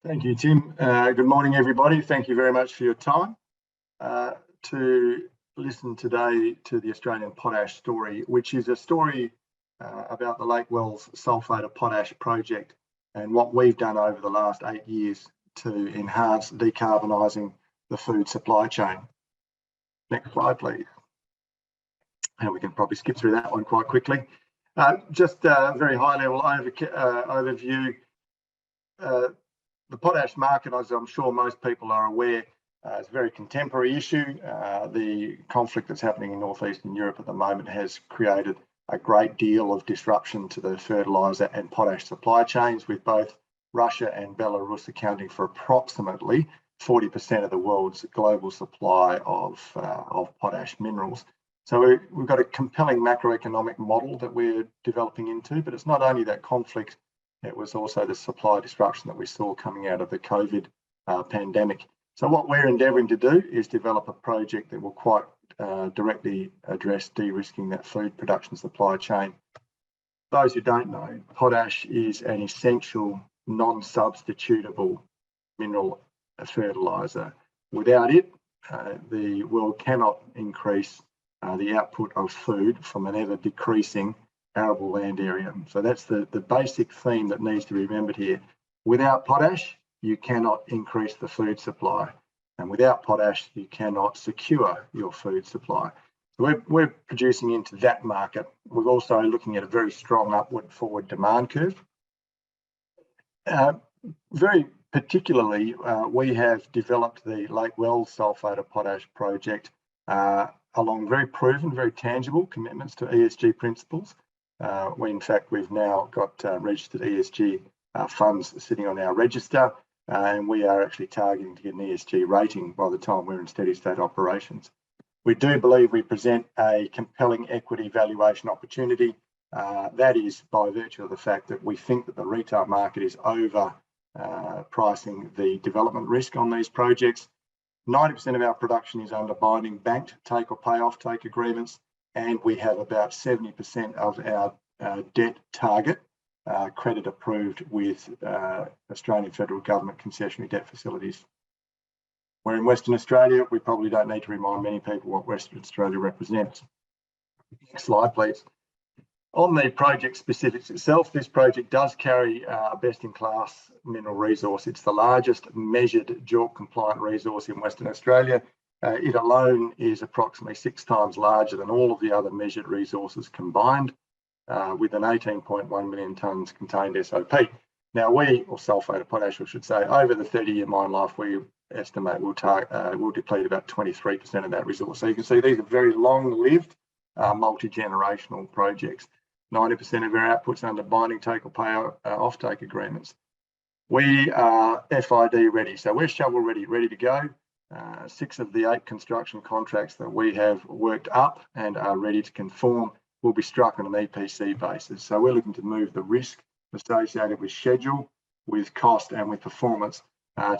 Thank you, Tim. Good morning, everybody. Thank you very much for your time to listen today to the Australian potash story, which is a story about the Lake Wells sulphate of potash project and what we've done over the last 8 years to enhance decarbonising the food supply chain. Next slide, please. And we can probably skip through that one quite quickly. Just a very high-level overview. The potash market, as I'm sure most people are aware, is a very contemporary issue. The conflict that's happening in northeastern Europe at the moment has created a great deal of disruption to the fertiliser and potash supply chains, with both Russia and Belarus accounting for approximately 40% of the world's global supply of potash minerals. So we've got a compelling macroeconomic model that we're developing into, but it's not only that conflict, it was also the supply disruption that we saw coming out of the COVID pandemic. So what we're endeavouring to do is develop a project that will quite directly address de-risking that food production supply chain. Those who don't know, potash is an essential, non-substitutable mineral fertiliser. Without it, the world cannot increase the output of food from an ever decreasing arable land area. So that's the basic theme that needs to be remembered here. Without potash, you cannot increase the food supply. And without potash, you cannot secure your food supply. So we're producing into that market. We're also looking at a very strong upward forward demand curve. Very particularly, we have developed the Lake Wells sulphate of potash project along very proven, very tangible commitments to ESG principles. We've now got registered ESG funds sitting on our register, and we are actually targeting to get an ESG rating by the time we're in steady state operations. We do believe we present a compelling equity valuation opportunity. That is by virtue of the fact that we think that the retail market is over pricing the development risk on these projects. 90% of our production is under binding banked take or pay off take agreements, and we have about 70% of our debt target credit approved with Australian federal government concessionary debt facilities. We're in Western Australia. We probably don't need to remind many people what Western Australia represents. Next slide, please. On the project specifics itself, this project does carry a best-in-class mineral resource. It's the largest measured JORC compliant resource in Western Australia. It alone is approximately 6 times larger than all of the other measured resources combined, with an 18.1 million tonnes contained SOP. Now or sulphate of potash, I should say, over the 30-year mine life, we estimate we'll deplete about 23% of that resource. So you can see these are very long-lived, multi-generational projects. 90% of our outputs under binding take or pay off-take agreements. We are FID ready, so we're shovel ready to go. 6 of the 8 construction contracts that we have worked up and are ready to conform will be struck on an EPC basis. So we're looking to move the risk associated with schedule, with cost and with performance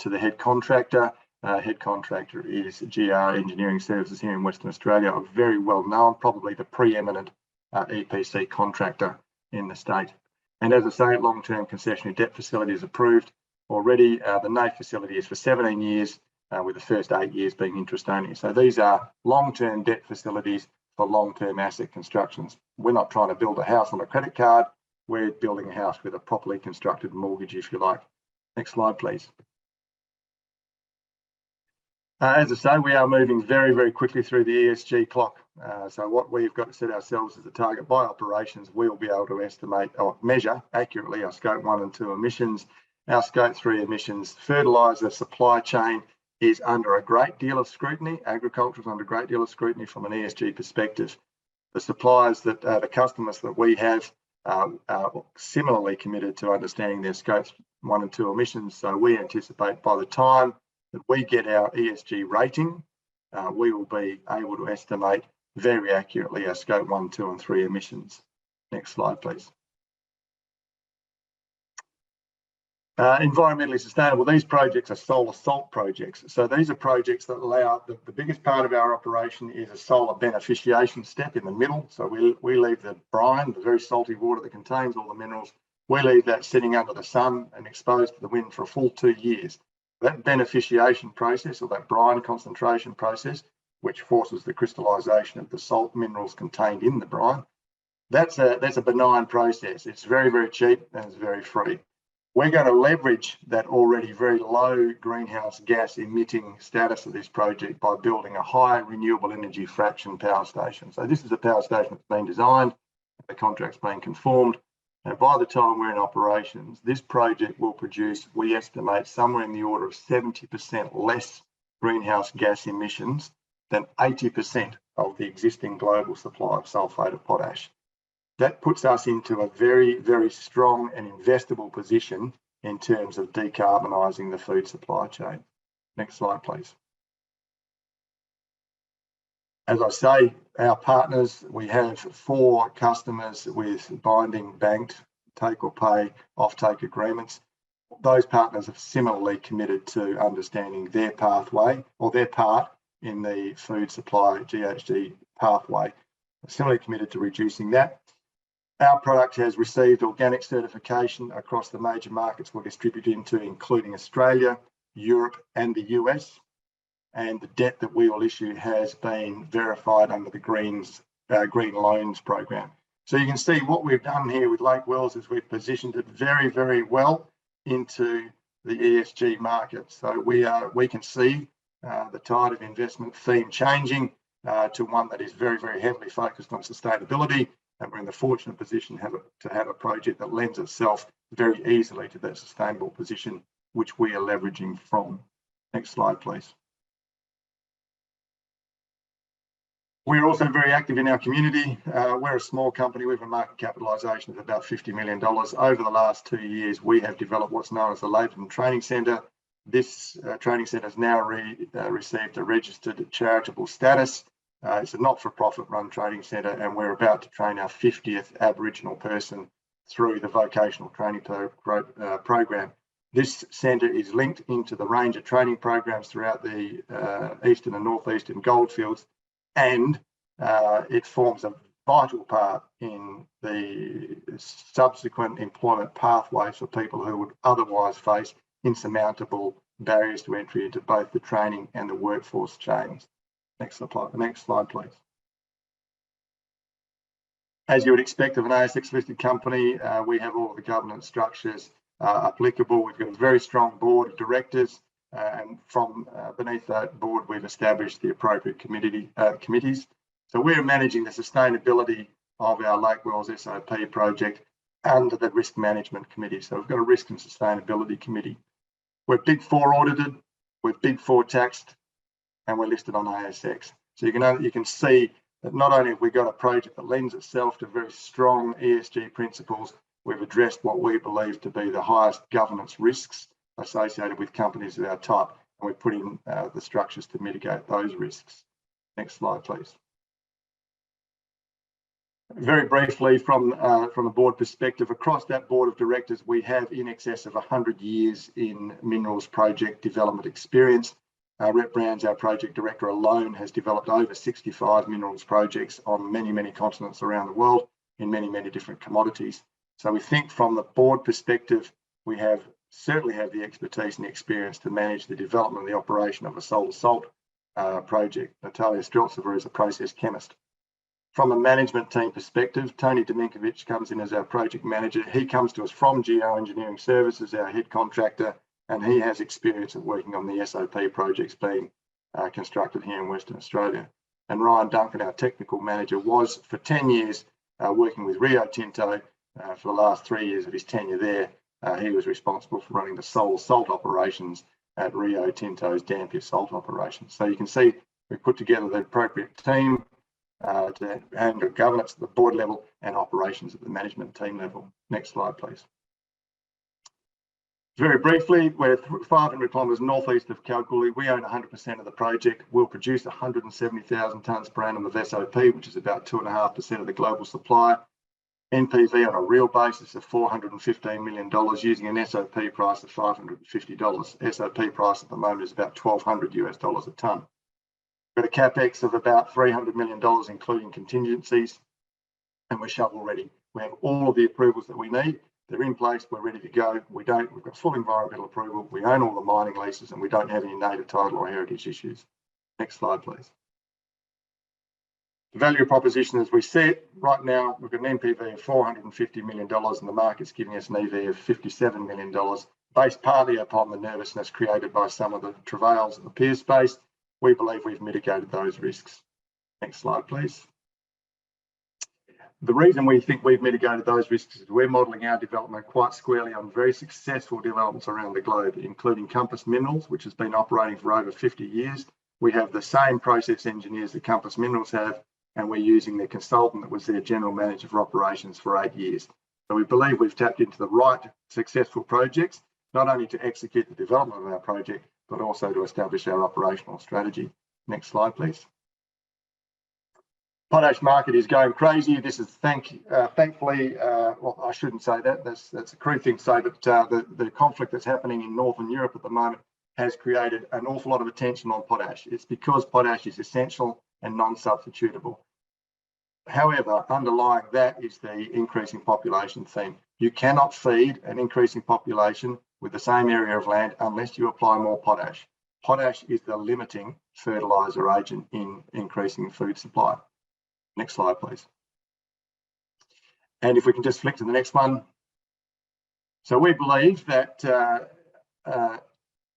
to the head contractor. Head contractor is GR Engineering Services here in Western Australia, a very well known, probably the preeminent EPC contractor in the state. And as I say, long-term concessionary debt facility is approved already. The NAIF facility is for 17 years, with the first 8 years being interest only. So these are long-term debt facilities for long-term asset constructions. We're not trying to build a house on a credit card. We're building a house with a properly constructed mortgage, if you like. Next slide, please. As I say, we are moving very, very quickly through the ESG clock. So what we've got to set ourselves as a target by operations, we'll be able to estimate or measure accurately our scope 1 and 2 emissions. Our scope 3 emissions, fertiliser supply chain is under a great deal of scrutiny. Agriculture is under a great deal of scrutiny from an ESG perspective. The suppliers that the customers that we have are similarly committed to understanding their scopes 1 and 2 emissions. So we anticipate by the time that we get our ESG rating, we will be able to estimate very accurately our scope 1, 2 and 3 emissions. Next slide, please. Environmentally sustainable. These projects are solar salt projects. So these are projects that allow, the biggest part of our operation is a solar beneficiation step in the middle. So we leave the brine, the very salty water that contains all the minerals, We leave that sitting under the sun and exposed to the wind for a full 2 years. That beneficiation process, or that brine concentration process, which forces the crystallisation of the salt minerals contained in the brine, that's a benign process. It's very, very cheap and it's very free. We're going to leverage that already very low greenhouse gas emitting status of this project by building a high renewable energy fraction power station. So this is a power station that's been designed, the contract's been conformed, and by the time we're in operations, this project will produce, we estimate, somewhere in the order of 70% less greenhouse gas emissions than 80% of the existing global supply of sulphate of potash. That puts us into a very, very strong and investable position in terms of decarbonising the food supply chain. Next slide, please. As I say, our partners, we have 4 customers with binding banked take or pay offtake agreements. Those partners have similarly committed to understanding their pathway or their part in the food supply GHG pathway. Similarly committed to reducing that. Our product has received organic certification across the major markets we're distributed into, including Australia, Europe, and the US. And the debt that we will issue has been verified under the Green Loans program. So you can see what we've done here with Lake Wells is we've positioned it very, very well into the ESG market. So we can see the tide of investment theme changing to one that is very, very heavily focused on sustainability. And we're in the fortunate position to have a project that lends itself very easily to that sustainable position, which we are leveraging from. Next slide, please. We're also very active in our community. We're a small company with a market capitalisation of about $50 million. Over the last 2 years, we have developed what's known as the Latham Training Centre. This training centre has now received a registered charitable status. It's a not-for-profit run training centre, and we're about to train our 50th Aboriginal person through the vocational training program. This centre is linked into the range of training programs throughout the eastern and northeastern goldfields, and it forms a vital part in the subsequent employment pathways for people who would otherwise face insurmountable barriers to entry into both the training and the workforce chains. Next slide, please. As you would expect of an ASX listed company, we have all of the governance structures applicable. We've got a very strong board of directors, and from beneath that board, we've established the appropriate committees. So we're managing the sustainability of our Lake Wells SOP project under the risk management committee. So we've got a risk and sustainability committee. We're Big 4 audited, we're Big 4 taxed, and we're listed on ASX. So you can see that not only have we got a project that lends itself to very strong ESG principles, we've addressed what we believe to be the highest governance risks associated with companies of our type, and we've put in the structures to mitigate those risks. Next slide, please. Very briefly, from a board perspective, across that board of directors, we have in excess of 100 years in minerals project development experience. Rep Brown's, our project director alone, has developed over 65 minerals projects on many, many continents around the world in many, many different commodities. So we think from the board perspective, we certainly have the expertise and the experience to manage the development and the operation of a solar salt project. Natalia Streltsova is a process chemist. From a management team perspective, Tony Dominkovic comes in as our project manager. He comes to us from Geoengineering Services, our head contractor, and he has experience of working on the SOP projects being constructed here in Western Australia. And Ryan Duncan, our technical manager, was for 10 years working with Rio Tinto. For the last 3 years of his tenure there, he was responsible for running the solar salt operations at Rio Tinto's Dampier salt operations. So you can see we've put together the appropriate team to handle governance at the board level and operations at the management team level. Next slide, please. Very briefly, we're 500 kilometres northeast of Kalgoorlie. We own 100% of the project. We'll produce 170,000 tonnes per annum of SOP, which is about 2.5% of the global supply. NPV on a real basis of $415 million using an SOP price of $550. SOP price at the moment is about $1,200 US a tonne. We've got a capex of about $300 million, including contingencies, and we're shovel ready. We have all of the approvals that we need. They're in place, we're ready to go. We've got full environmental approval, we own all the mining leases, and we don't have any native title or heritage issues. Next slide, please. The value proposition as we see it, right now, we've got an NPV of $450 million and the market's giving us an EV of $57 million, based partly upon the nervousness created by some of the travails of the peer space. We believe we've mitigated those risks. Next slide, please. The reason we think we've mitigated those risks is we're modelling our development quite squarely on very successful developments around the globe, including Compass Minerals, which has been operating for over 50 years. We have the same process engineers that Compass Minerals have, and we're using their consultant that was their general manager for operations for 8 years. So we believe we've tapped into the right successful projects, not only to execute the development of our project, but also to establish our operational strategy. Next slide, please. Potash market is going crazy. This is thankfully, well, I shouldn't say that. That's a crude thing to say, but the conflict that's happening in Northern Europe at the moment has created an awful lot of attention on potash. It's because potash is essential and non-substitutable. However, underlying that is the increasing population theme. You cannot feed an increasing population with the same area of land unless you apply more potash. Potash is the limiting fertiliser agent in increasing food supply. Next slide, please. And if we can just flick to the next one. So we believe that,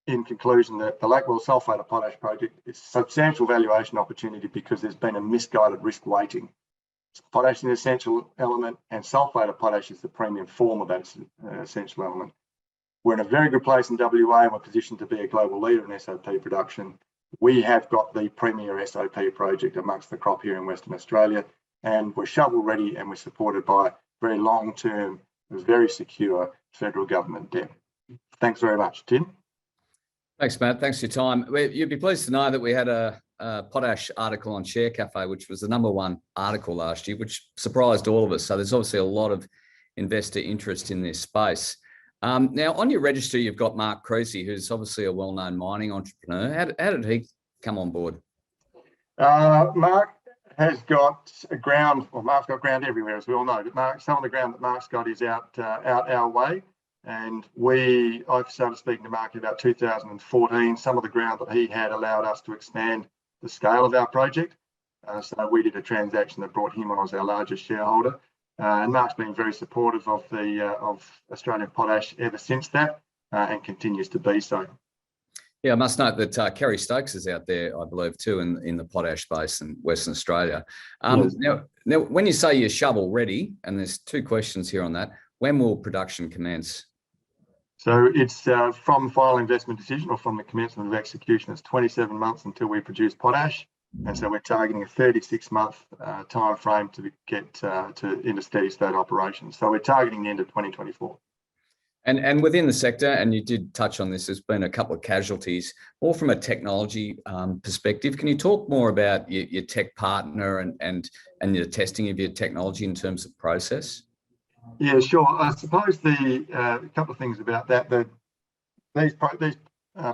in conclusion, that the Blackwell sulphate of potash project is a substantial valuation opportunity because there's been a misguided risk weighting. Potash is an essential element and sulphate of potash is the premium form of that essential element. We're in a very good place in WA and we're positioned to be a global leader in SOP production. We have got the premier SOP project amongst the crop here in Western Australia, and we're shovel ready and we're supported by very long-term, very secure federal government debt. Thanks very much, Tim. Thanks, Matt. Thanks for your time. You'd be pleased to know that we had a potash article on ShareCafe, which was the #1 article last year, which surprised all of us. So there's obviously a lot of investor interest in this space. Now, on your register, you've got Mark Creasy, who's obviously a well-known mining entrepreneur. How did he come on board? Mark has got ground, well, Mark's got ground everywhere, as we all know, but some of the ground that Mark's got is out our way. And I've started speaking to Mark in about 2014. Some of the ground that he had allowed us to expand the scale of our project. So we did a transaction that brought him on as our largest shareholder. And Mark's been very supportive of Australian potash ever since that, and continues to be so. Yeah, I must note that Kerry Stokes is out there, I believe, too, in the potash space in Western Australia. Now, when you say you're shovel ready, and there's 2 questions here on that, when will production commence? So it's from final investment decision or from the commencement of execution, it's 27 months until we produce potash. And so we're targeting a 36-month time frame to get into steady state operations. So we're targeting the end of 2024. And within the sector, and you did touch on this, there's been a couple of casualties, more from a technology perspective. Can you talk more about your tech partner and your testing of your technology in terms of process? Yeah, sure. I suppose a couple of things about that. These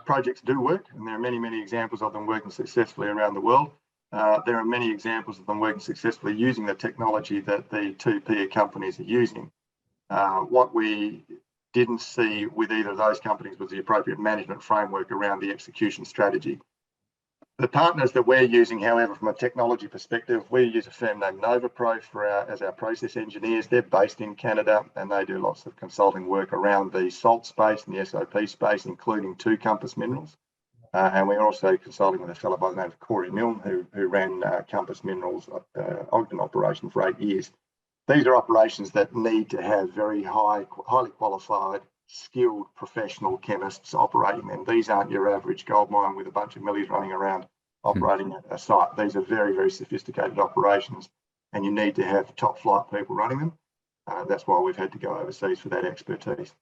projects do work, and there are many, many examples of them working successfully around the world. There are many examples of them working successfully using the technology that the 2 peer companies are using. What we didn't see with either of those companies was the appropriate management framework around the execution strategy. The partners that we're using, however, from a technology perspective, we use a firm named NovaPro as our process engineers. They're based in Canada and they do lots of consulting work around the salt space and the SOP space, including 2 Compass Minerals. And we're also consulting with a fellow by the name of Corey Milne, who ran Compass Minerals Ogden operation for 8 years. These are operations that need to have very highly qualified, skilled professional chemists operating them. These aren't your average gold mine with a bunch of millies running around operating a site. These are very, very sophisticated operations, and you need to have top flight people running them. That's why we've had to go overseas for that expertise.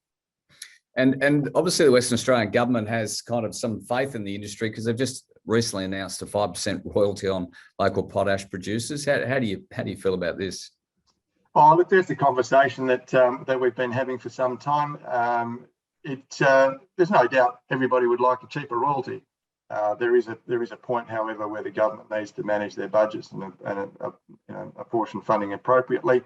And obviously the Western Australian government has kind of some faith in the industry because they've just recently announced a 5% royalty on local potash producers. How do you feel about this? Oh, look, there's a conversation that we've been having for some time. There's no doubt everybody would like a cheaper royalty. There is a point, however, where the government needs to manage their budgets and apportion funding appropriately.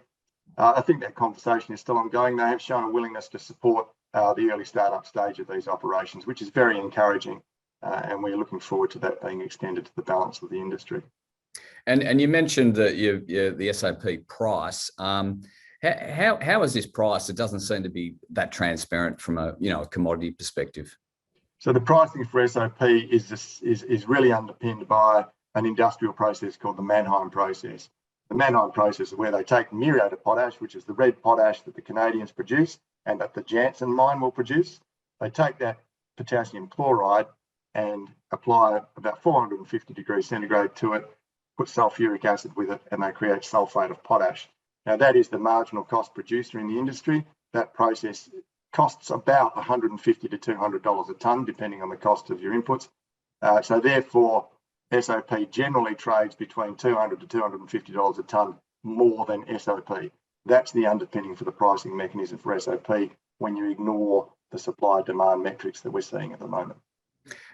I think that conversation is still ongoing. They have shown a willingness to support the early startup stage of these operations, which is very encouraging. And we're looking forward to that being extended to the balance of the industry. And you mentioned that the SOP price. How is this priced? It doesn't seem to be that transparent from a commodity perspective. So the pricing for SOP is really underpinned by an industrial process called the Mannheim process. The Mannheim process is where they take muriate potash, which is the red potash that the Canadians produce and that the Jansen mine will produce. They take that potassium chloride and apply about 450 degrees centigrade to it, put sulfuric acid with it, and they create sulfate of potash. Now, that is the marginal cost producer in the industry. That process costs about $150 to $200 a tonne, depending on the cost of your inputs. So therefore, SOP generally trades between $200 to $250 a tonne more than SOP. That's the underpinning for the pricing mechanism for SOP when you ignore the supply-demand metrics that we're seeing at the moment.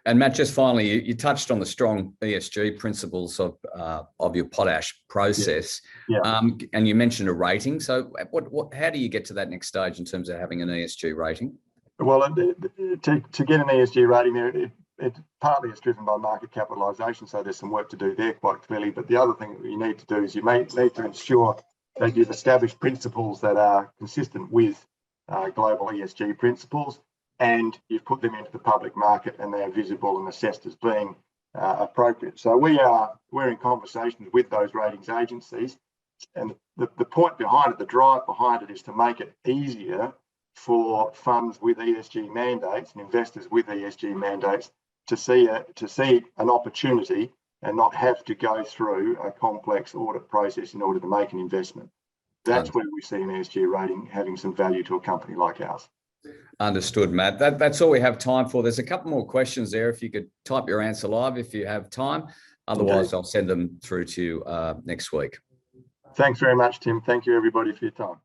And Matt, just finally, you touched on the strong ESG principles of your potash process, and you mentioned a rating. So, how do you get to that next stage in terms of having an ESG rating? Well, to get an ESG rating there, it partly is driven by market capitalisation. So there's some work to do there, quite clearly. But the other thing that you need to do is you need to ensure that you've established principles that are consistent with global ESG principles, and you've put them into the public market and they are visible and assessed as being appropriate. So we're in conversations with those ratings agencies, and the point behind it, the drive behind it, is to make it easier for funds with ESG mandates and investors with ESG mandates to see an opportunity and not have to go through a complex audit process in order to make an investment. That's where we see an ESG rating having some value to a company like ours. Understood, Matt. That's all we have time for. There's a couple more questions there. If you could type your answer live if you have time. Otherwise, okay, I'll send them through to you next week. Thanks very much, Tim. Thank you, everybody, for your time.